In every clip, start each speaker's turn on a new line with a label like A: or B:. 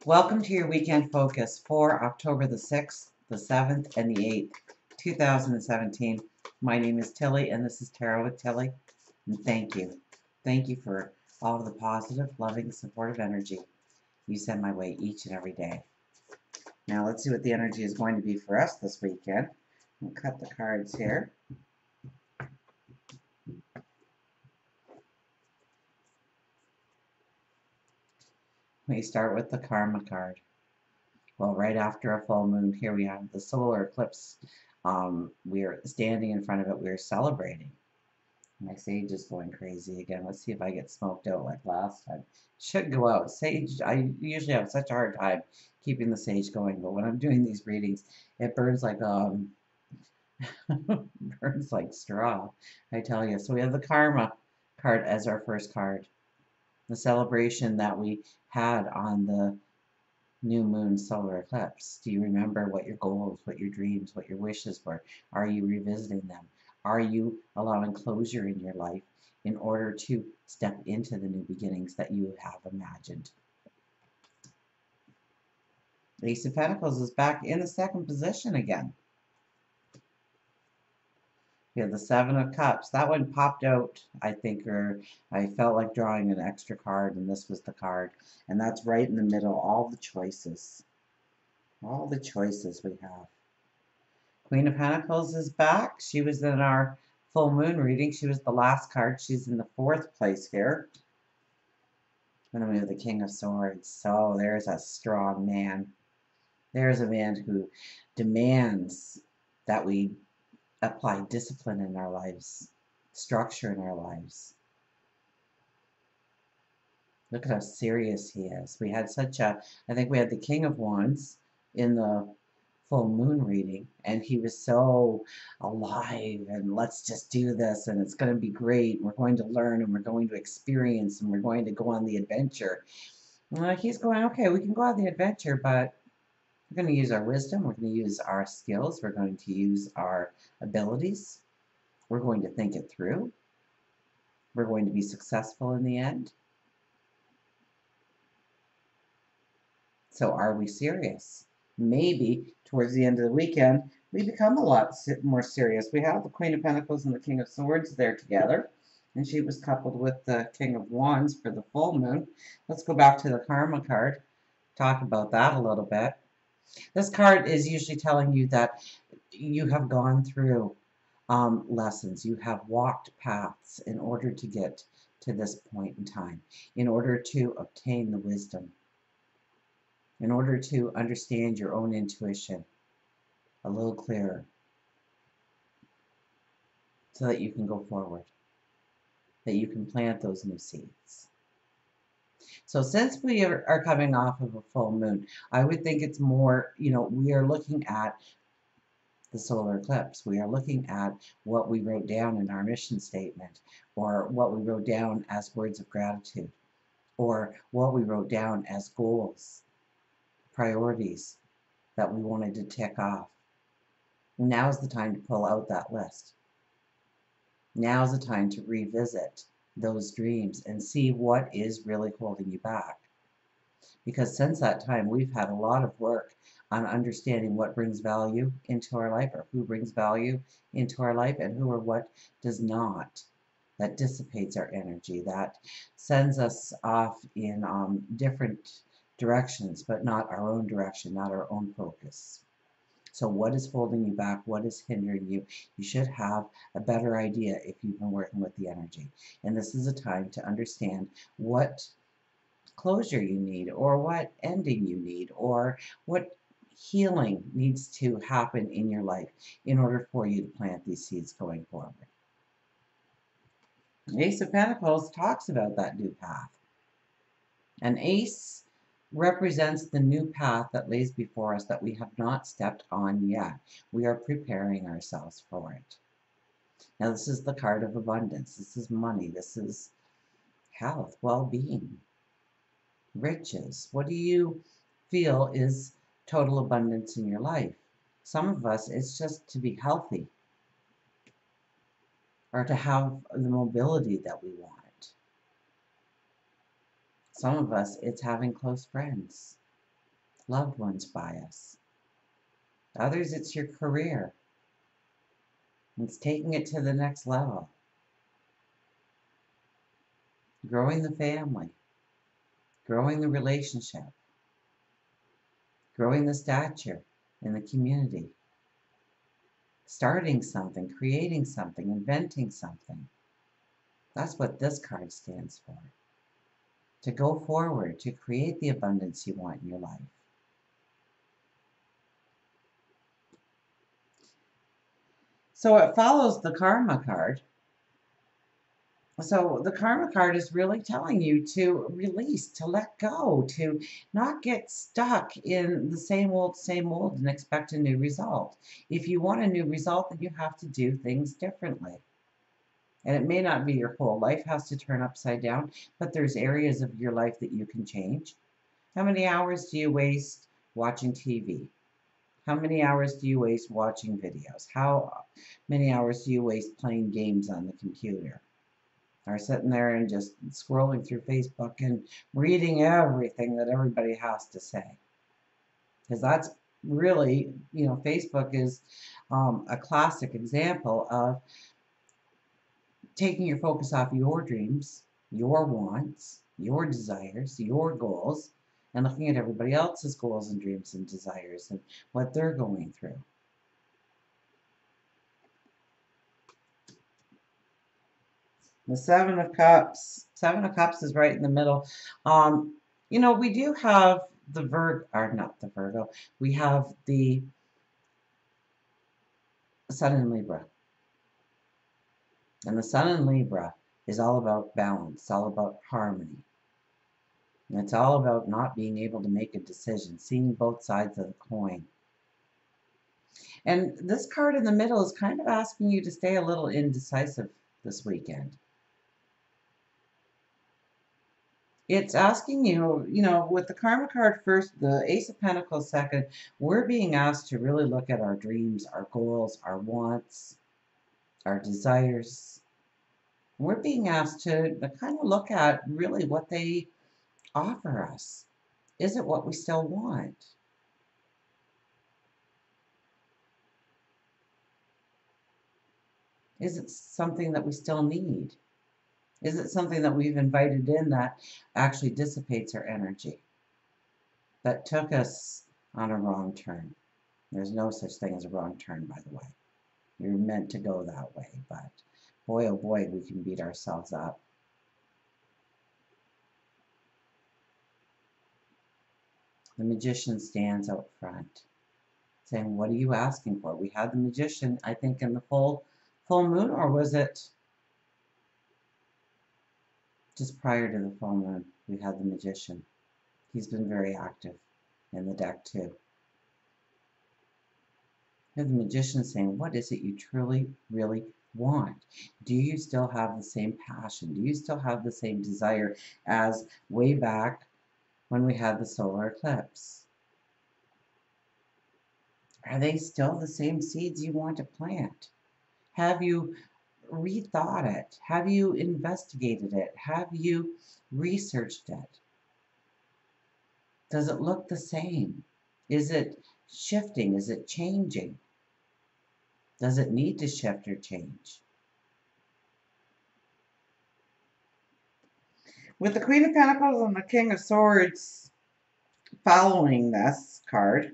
A: Welcome to your weekend focus for October the 6th, the 7th, and the 8th, 2017. My name is Tilly, and this is Tarot with Tilly. And thank you. Thank you for all of the positive, loving, supportive energy you send my way each and every day. Now let's see what the energy is going to be for us this weekend. We'll cut the cards here. We start with the Karma card. Well, right after a full moon, here we have the solar eclipse. We're standing in front of it. We're celebrating. My sage is going crazy again. Let's see if I get smoked out like last time. Should go out. Sage, I usually have such a hard time keeping the sage going, but when I'm doing these readings, it burns like burns like straw, I tell you. So we have the Karma card as our first card. The celebration that we had on the new moon solar eclipse. Do you remember what your goals, what your dreams, what your wishes were? Are you revisiting them? Are you allowing closure in your life in order to step into the new beginnings that you have imagined? Ace of Pentacles is back in the second position again. We have the Seven of Cups. That one popped out, I think, or I felt like drawing an extra card, and this was the card. And that's right in the middle, all the choices. All the choices we have. Queen of Pentacles is back. She was in our full moon reading. She was the last card. She's in the fourth place here. And then we have the King of Swords. So there's a strong man. There's a man who demands that we apply discipline in our lives, structure in our lives. Look at how serious he is. We had I think we had the King of Wands in the full moon reading, and he was so alive, and let's just do this, and it's going to be great. We're going to learn, and we're going to experience, and we're going to go on the adventure. He's going, okay, we can go on the adventure, but we're going to use our wisdom, we're going to use our skills, we're going to use our abilities, we're going to think it through, we're going to be successful in the end. So are we serious? Maybe towards the end of the weekend, we become a lot more serious. We have the Queen of Pentacles and the King of Swords there together, and she was coupled with the King of Wands for the full moon. Let's go back to the Karma card, talk about that a little bit. This card is usually telling you that you have gone through lessons. You have walked paths in order to get to this point in time, in order to obtain the wisdom, in order to understand your own intuition a little clearer so that you can go forward, that you can plant those new seeds. So since we are coming off of a full moon, I would think it's more, we are looking at the solar eclipse. We are looking at what we wrote down in our mission statement, or what we wrote down as words of gratitude, or what we wrote down as goals, priorities that we wanted to tick off. Now's the time to pull out that list. Now's the time to revisit those dreams and see what is really holding you back. Because since that time, we've had a lot of work on understanding what brings value into our life, or who brings value into our life, and who or what does not. That dissipates our energy, that sends us off in different directions, but not our own direction, not our own focus. So what is holding you back? What is hindering you? You should have a better idea if you've been working with the energy. And this is a time to understand what closure you need, or what ending you need, or what healing needs to happen in your life in order for you to plant these seeds going forward. Ace of Pentacles talks about that new path. An ace represents the new path that lays before us that we have not stepped on yet. We are preparing ourselves for it. Now, this is the card of abundance. This is money. This is health, well-being, riches. What do you feel is total abundance in your life? Some of us, it's just to be healthy, or to have the mobility that we want. Some of us, it's having close friends. loved ones by us. Others, it's your career. It's taking it to the next level. Growing the family. Growing the relationship. Growing the stature in the community. Starting something, creating something, inventing something. That's what this card stands for. To go forward, to create the abundance you want in your life. So it follows the karma card. So the karma card is really telling you to release, to let go, to not get stuck in the same old, and expect a new result. If you want a new result, then you have to do things differently. And it may not be your whole life has to turn upside down, but there's areas of your life that you can change. How many hours do you waste watching TV? How many hours do you waste watching videos? How many hours do you waste playing games on the computer? Or sitting there and just scrolling through Facebook and reading everything that everybody has to say? Because that's really, Facebook is a classic example of taking your focus off your dreams, your wants, your desires, your goals, and looking at everybody else's goals and dreams and desires and what they're going through. The Seven of Cups. Seven of Cups is right in the middle. We do have the not the Virgo. We have the Sun in Libra. And the Sun in Libra is all about balance. It's all about harmony. And it's all about not being able to make a decision, seeing both sides of the coin. And this card in the middle is kind of asking you to stay a little indecisive this weekend. It's asking you, with the Karma card first, the Ace of Pentacles second, we're being asked to really look at our dreams, our goals, our wants, our desires. We're being asked to kind of look at really what they offer us. Is it what we still want? Is it something that we still need? Is it something that we've invited in that actually dissipates our energy? That took us on a wrong turn. There's no such thing as a wrong turn, by the way. You're meant to go that way, but boy, oh boy, we can beat ourselves up. The Magician stands out front, saying, what are you asking for? We had the Magician, I think, in the full moon, or was it just prior to the full moon? We had the Magician. He's been very active in the deck too. You have the Magician saying, what is it you truly, really want? Do you still have the same passion? Do you still have the same desire as way back when we had the solar eclipse? Are they still the same seeds you want to plant? Have you rethought it? Have you investigated it? Have you researched it? Does it look the same? Is it shifting? Is it changing? Does it need to shift or change? With the Queen of Pentacles and the King of Swords following this card,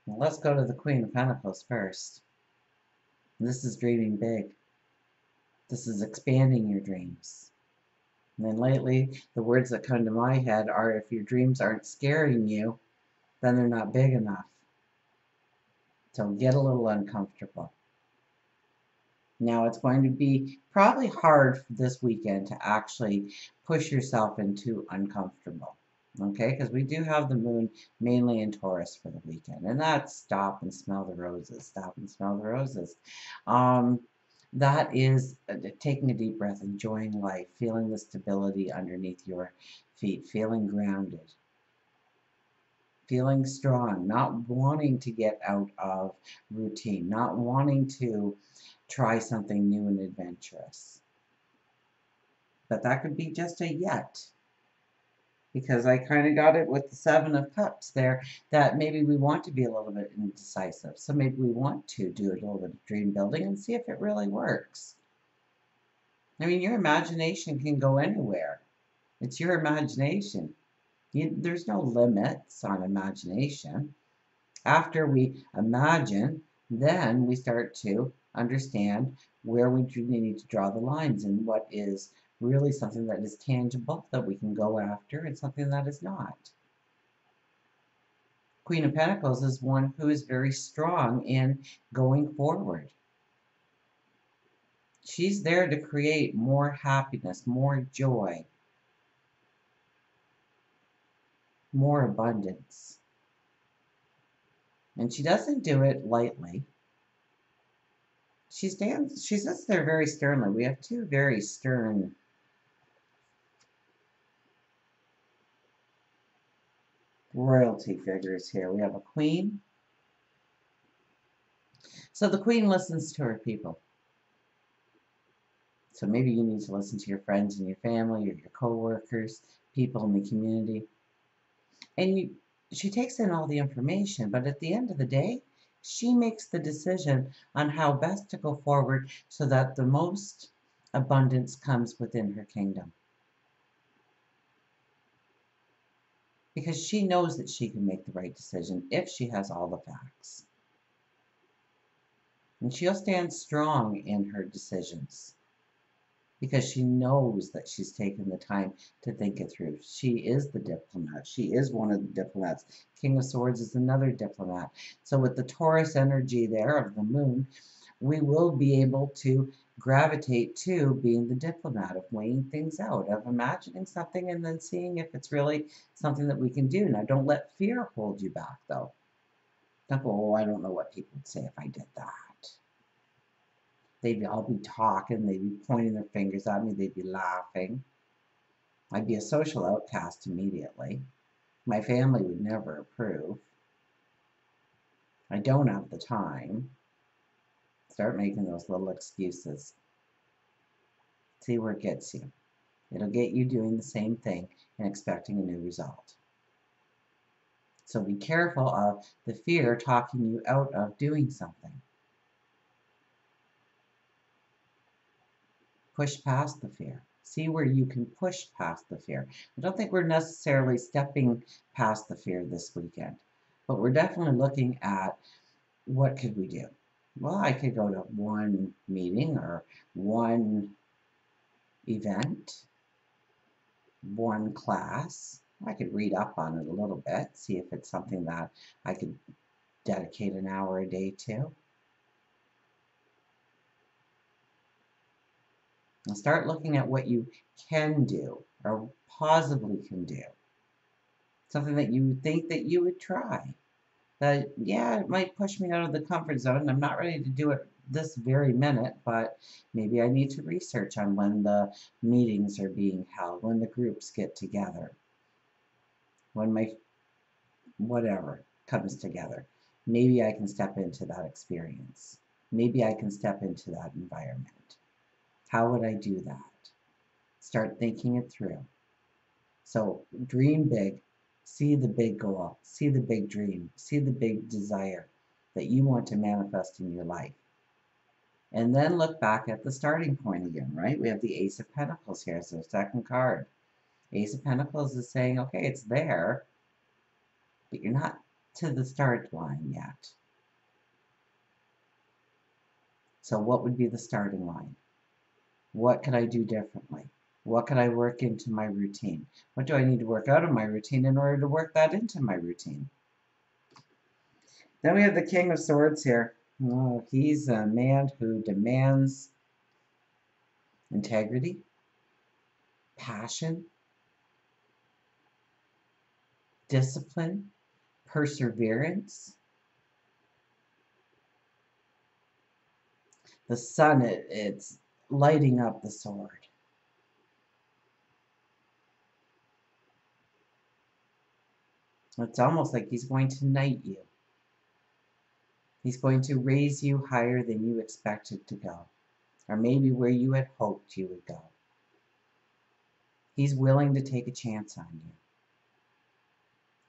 A: well, let's go to the Queen of Pentacles first. This is dreaming big. This is expanding your dreams. And then lately, the words that come to my head are, if your dreams aren't scaring you, then they're not big enough. So get a little uncomfortable. Now, it's going to be probably hard this weekend to actually push yourself into uncomfortable. Okay, because we do have the moon mainly in Taurus for the weekend. And that's stop and smell the roses. Stop and smell the roses. That is taking a deep breath, enjoying life, feeling the stability underneath your feet, feeling grounded, feeling strong, not wanting to get out of routine, not wanting to try something new and adventurous. But that could be just a yet. because I kind of got it with the Seven of Cups there, that maybe we want to be a little bit indecisive. So maybe we want to do a little bit of dream building and see if it really works. I mean, your imagination can go anywhere. It's your imagination. There's no limits on imagination. After we imagine, then we start to understand where we need to draw the lines and what is really something that is tangible that we can go after and something that is not. Queen of Pentacles is one who is very strong in going forward. She's there to create more happiness, more joy, more abundance. And she doesn't do it lightly. She sits there very sternly. We have two very stern royalty figures here. We have a queen. So the queen listens to her people. So maybe you need to listen to your friends and your family or your co-workers, people in the community. And she takes in all the information, but at the end of the day, she makes the decision on how best to go forward so that the most abundance comes within her kingdom. Because she knows that she can make the right decision if she has all the facts. And she'll stand strong in her decisions because she knows that she's taken the time to think it through. She is the diplomat. She is one of the diplomats. King of Swords is another diplomat. So with the Taurus energy there of the moon, we will be able to gravitate to being the diplomat, of weighing things out, of imagining something and then seeing if it's really something that we can do. Now, don't let fear hold you back, though. Don't go, oh, I don't know what people would say if I did that. They'd all be talking, they'd be pointing their fingers at me, they'd be laughing. I'd be a social outcast immediately. My family would never approve. I don't have the time. Start making those little excuses. See where it gets you. It'll get you doing the same thing and expecting a new result. So be careful of the fear talking you out of doing something. Push past the fear. See where you can push past the fear. I don't think we're necessarily stepping past the fear this weekend, but we're definitely looking at what could we do. Well, I could go to one meeting or one event, one class. I could read up on it a little bit, see if it's something that I could dedicate an hour a day to. And start looking at what you can do or possibly can do. Something that you think that you would try. That, yeah, it might push me out of the comfort zone. I'm not ready to do it this very minute, but maybe I need to research on when the meetings are being held, when the groups get together, when my whatever comes together. Maybe I can step into that experience. Maybe I can step into that environment. How would I do that? Start thinking it through. So dream big. See the big goal. See the big dream. See the big desire that you want to manifest in your life. And then look back at the starting point again, right? We have the Ace of Pentacles here, so second card. Ace of Pentacles is saying, okay, it's there, but you're not to the start line yet. So what would be the starting line? What could I do differently? What could I work into my routine? What do I need to work out of my routine in order to work that into my routine? Then we have the King of Swords here. Oh, he's a man who demands integrity, passion, discipline, perseverance. The sun, it's lighting up the sword. It's almost like he's going to knight you. He's going to raise you higher than you expected to go, or maybe where you had hoped you would go. He's willing to take a chance on you.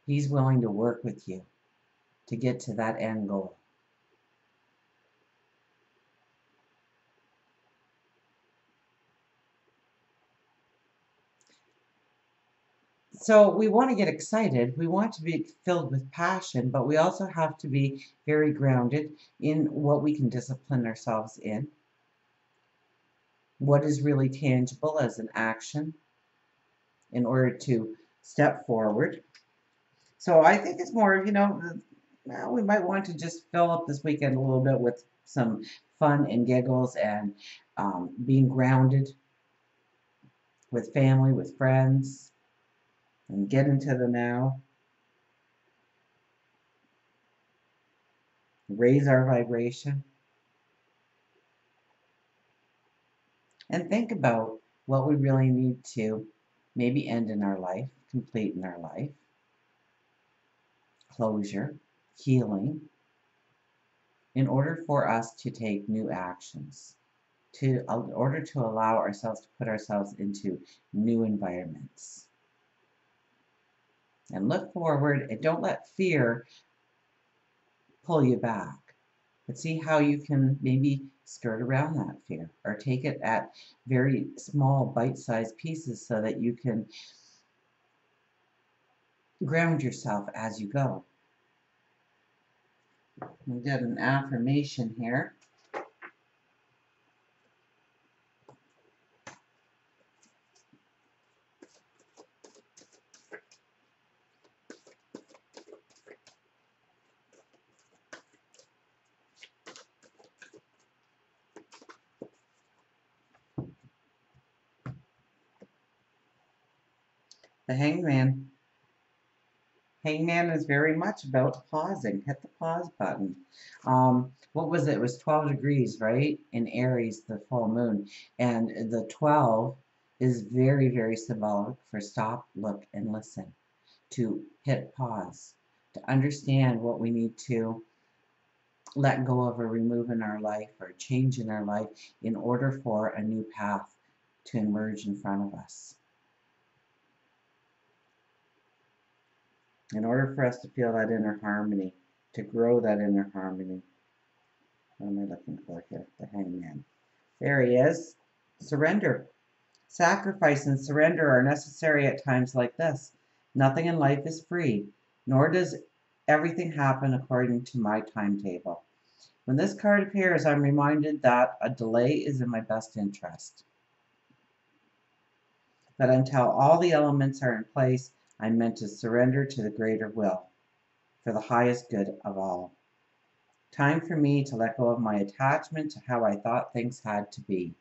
A: He's willing to work with you to get to that end goal. So we want to get excited. We want to be filled with passion, but we also have to be very grounded in what we can discipline ourselves in, what is really tangible as an action in order to step forward. So I think it's more of, well, we might want to just fill up this weekend a little bit with some fun and giggles and being grounded with family, with friends, and get into the now. Raise our vibration. And think about what we really need to maybe end in our life, complete in our life, closure, healing, in order for us to take new actions, in order to allow ourselves to put ourselves into new environments. And look forward and don't let fear pull you back. But see how you can maybe skirt around that fear or take it at very small bite-sized pieces so that you can ground yourself as you go. We got an affirmation here. The hangman. Hangman is very much about pausing. Hit the pause button. What was it? It was 12 degrees, right? In Aries, the full moon. And the 12 is very, very symbolic for stop, look, and listen. To hit pause. To understand what we need to let go of or remove in our life or change in our life in order for a new path to emerge in front of us. In order for us to feel that inner harmony, to grow that inner harmony. What am I looking for here? The hangman. There he is. Surrender. Sacrifice and surrender are necessary at times like this. Nothing in life is free, nor does everything happen according to my timetable. When this card appears, I'm reminded that a delay is in my best interest. But until all the elements are in place, I'm meant to surrender to the greater will, for the highest good of all. Time for me to let go of my attachment to how I thought things had to be.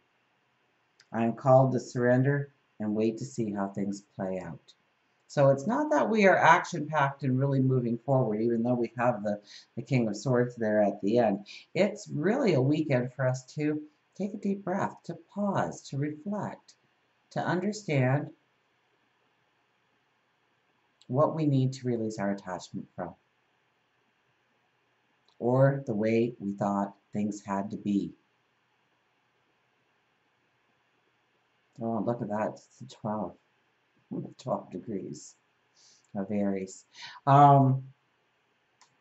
A: I am called to surrender and wait to see how things play out. So it's not that we are action-packed and really moving forward, even though we have the King of Swords there at the end. It's really a weekend for us to take a deep breath, to pause, to reflect, to understand what we need to release our attachment from, or the way we thought things had to be. Oh, look at that, it's 12 degrees of Aries.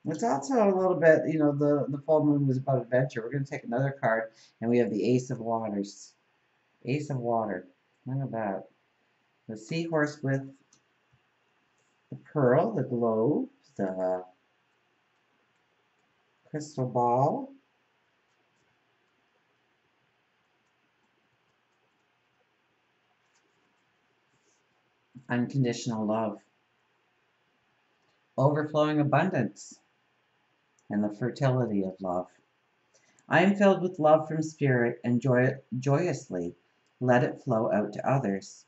A: It's also a little bit, the full moon was about adventure. We're going to take another card, and we have the Ace of Waters. Ace of Water. Look at that. The seahorse with the pearl, the globe, the crystal ball. Unconditional love. Overflowing abundance. And the fertility of love. I am filled with love from spirit and joyously let it flow out to others,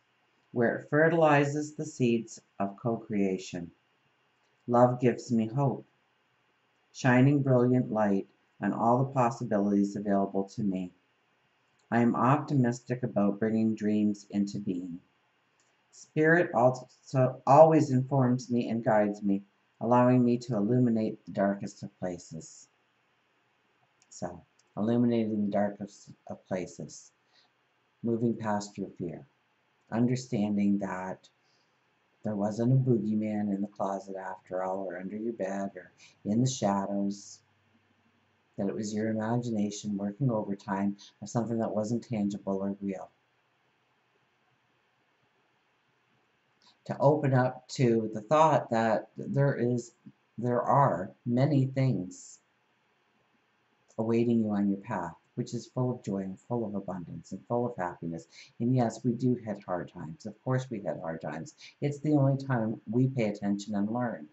A: where it fertilizes the seeds of co-creation. Love gives me hope, shining brilliant light on all the possibilities available to me. I am optimistic about bringing dreams into being. Spirit also always informs me and guides me, allowing me to illuminate the darkest of places. So, illuminating the darkest of places, moving past your fear, understanding that There wasn't a boogeyman in the closet after all, or under your bed, or in the shadows. That it was your imagination working overtime of something that wasn't tangible or real. To open up to the thought that there are many things awaiting you on your path, which is full of joy and full of abundance and full of happiness. And yes, we do hit hard times. Of course we hit hard times. It's the only time we pay attention and learn.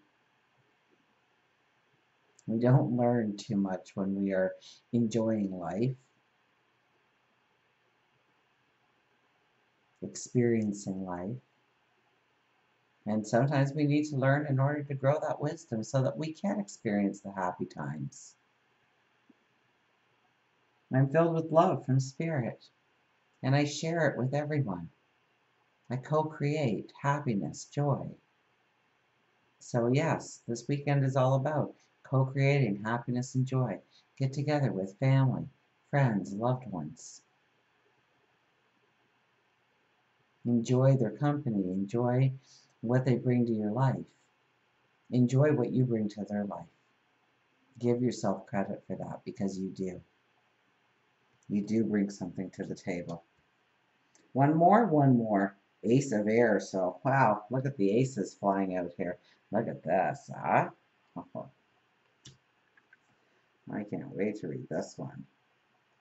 A: We don't learn too much when we are enjoying life, experiencing life. And sometimes we need to learn in order to grow that wisdom so that we can experience the happy times. I'm filled with love from Spirit, and I share it with everyone. I co-create happiness, joy. So yes, this weekend is all about co-creating happiness and joy. Get together with family, friends, loved ones. Enjoy their company. Enjoy what they bring to your life. Enjoy what you bring to their life. Give yourself credit for that, because you do. You do bring something to the table. One more. Ace of air. So, wow, look at the aces flying out here. Look at this, huh? I can't wait to read this one.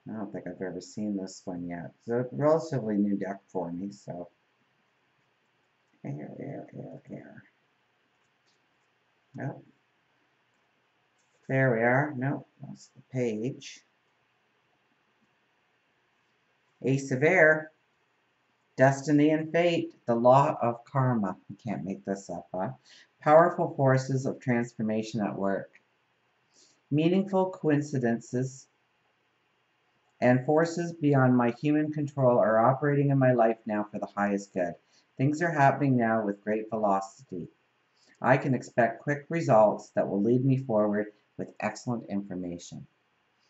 A: I don't think I've ever seen this one yet. It's a relatively new deck for me, so. Air. Nope. There we are. Nope, that's the page. Ace of air. Destiny and fate, the law of karma. You can't make this up, huh? Powerful forces of transformation at work. Meaningful coincidences and forces beyond my human control are operating in my life now for the highest good. Things are happening now with great velocity. I can expect quick results that will lead me forward with excellent information.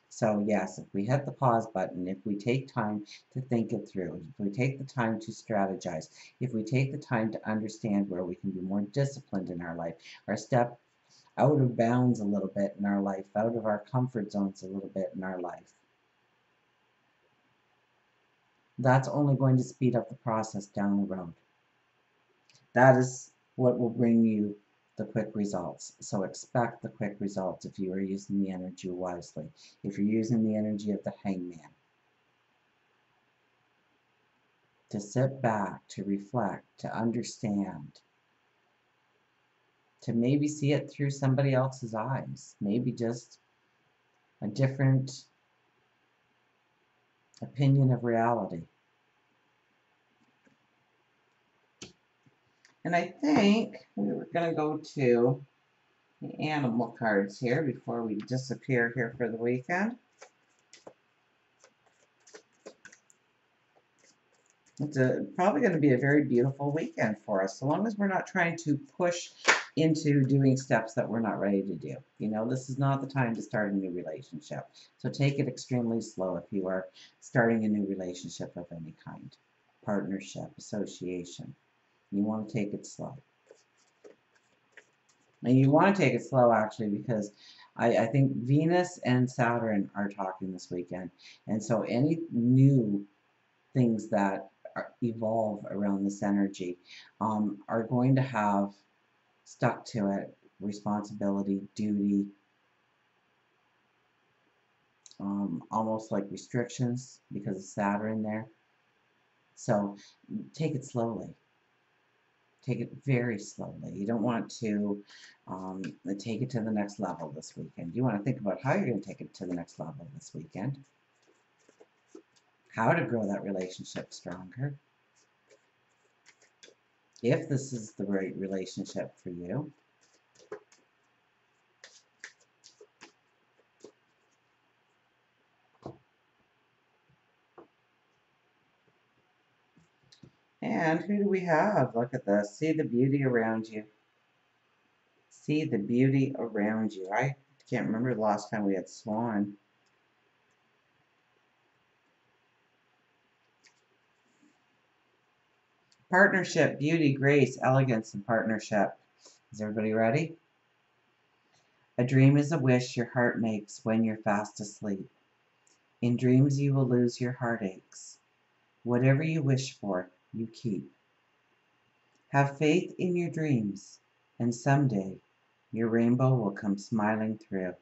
A: So yes, if we hit the pause button, if we take time to think it through, if we take the time to strategize, if we take the time to understand where we can be more disciplined in our life, or step out of bounds a little bit in our life, out of our comfort zones a little bit in our life, that's only going to speed up the process down the road. That is what will bring you the quick results. So expect the quick results if you are using the energy wisely. If you're using the energy of the hangman. To sit back, to reflect, to understand, to maybe see it through somebody else's eyes, maybe just a different opinion of reality. And I think we were going to go to the animal cards here before we disappear here for the weekend. It's probably going to be a very beautiful weekend for us, so long as we're not trying to push into doing steps that we're not ready to do. You know, this is not the time to start a new relationship. So take it extremely slow if you are starting a new relationship of any kind. Partnership, association. You want to take it slow. And you want to take it slow, actually, because I think Venus and Saturn are talking this weekend. And so any new things that evolve around this energy are going to have stuck to it responsibility, duty, almost like restrictions because of Saturn there. So take it slowly. Take it very slowly. You don't want to take it to the next level this weekend. You want to think about how you're going to take it to the next level this weekend. How to grow that relationship stronger. If this is the right relationship for you. And who do we have? Look at this. See the beauty around you. See the beauty around you. I can't remember the last time we had Swan. Partnership, beauty, grace, elegance, and partnership. Is everybody ready? A dream is a wish your heart makes when you're fast asleep. In dreams you will lose your heartaches. Whatever you wish for, you keep. Have faith in your dreams, and someday your rainbow will come smiling through.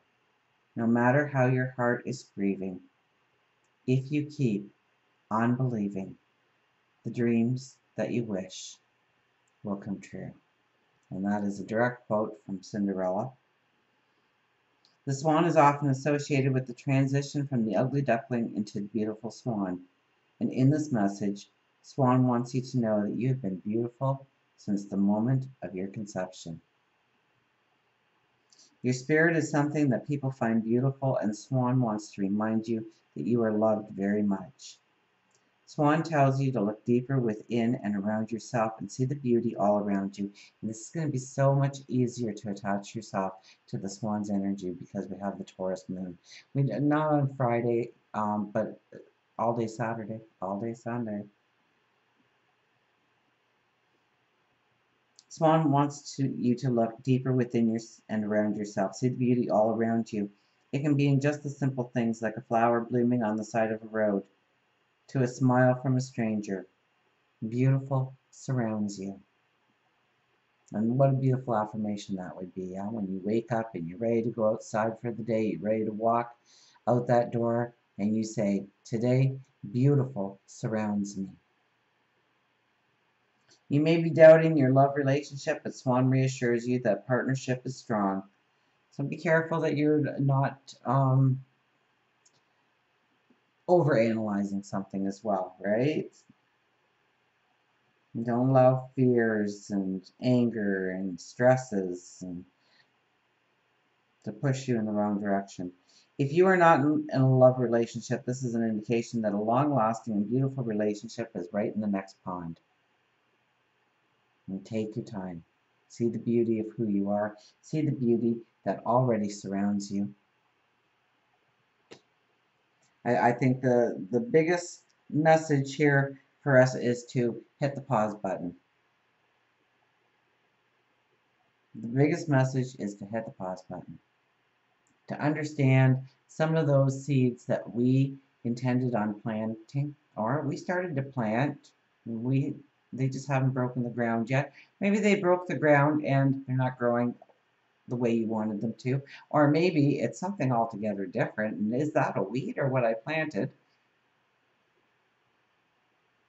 A: No matter how your heart is grieving, if you keep on believing, the dreams that you wish will come true. And that is a direct quote from Cinderella. The swan is often associated with the transition from the ugly duckling into the beautiful swan. And in this message, Swan wants you to know that you have been beautiful since the moment of your conception. Your spirit is something that people find beautiful, and Swan wants to remind you that you are loved very much. Swan tells you to look deeper within and around yourself and see the beauty all around you. And this is going to be so much easier to attach yourself to the Swan's energy because we have the Taurus moon. Not on Friday, but all day Saturday, all day Sunday. Swan wants you to look deeper within and around yourself. See the beauty all around you. It can be in just the simple things like a flower blooming on the side of a road, to a smile from a stranger. Beautiful surrounds you. And what a beautiful affirmation that would be, yeah? When you wake up and you're ready to go outside for the day, you're ready to walk out that door, and you say, today, beautiful surrounds me. You may be doubting your love relationship, but Swan reassures you that partnership is strong. So be careful that you're not overanalyzing something as well, right? Don't allow fears and anger and stresses to push you in the wrong direction. If you are not in a love relationship, this is an indication that a long-lasting and beautiful relationship is right in the next pond. And take your time. See the beauty of who you are. See the beauty that already surrounds you. I think the biggest message here for us is to hit the pause button. The biggest message is to hit the pause button. To understand some of those seeds that we intended on planting, or we started to plant, they just haven't broken the ground yet. Maybe they broke the ground and they're not growing the way you wanted them to. Or maybe it's something altogether different. And is that a weed or what I planted?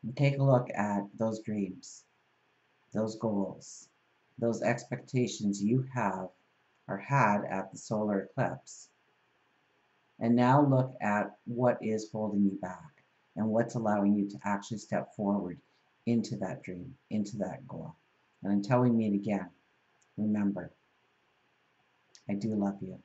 A: And take a look at those dreams, those goals, those expectations you have or had at the solar eclipse. And now look at what is holding you back and what's allowing you to actually step forward into that dream, into that goal. And until we meet again, remember, I do love you.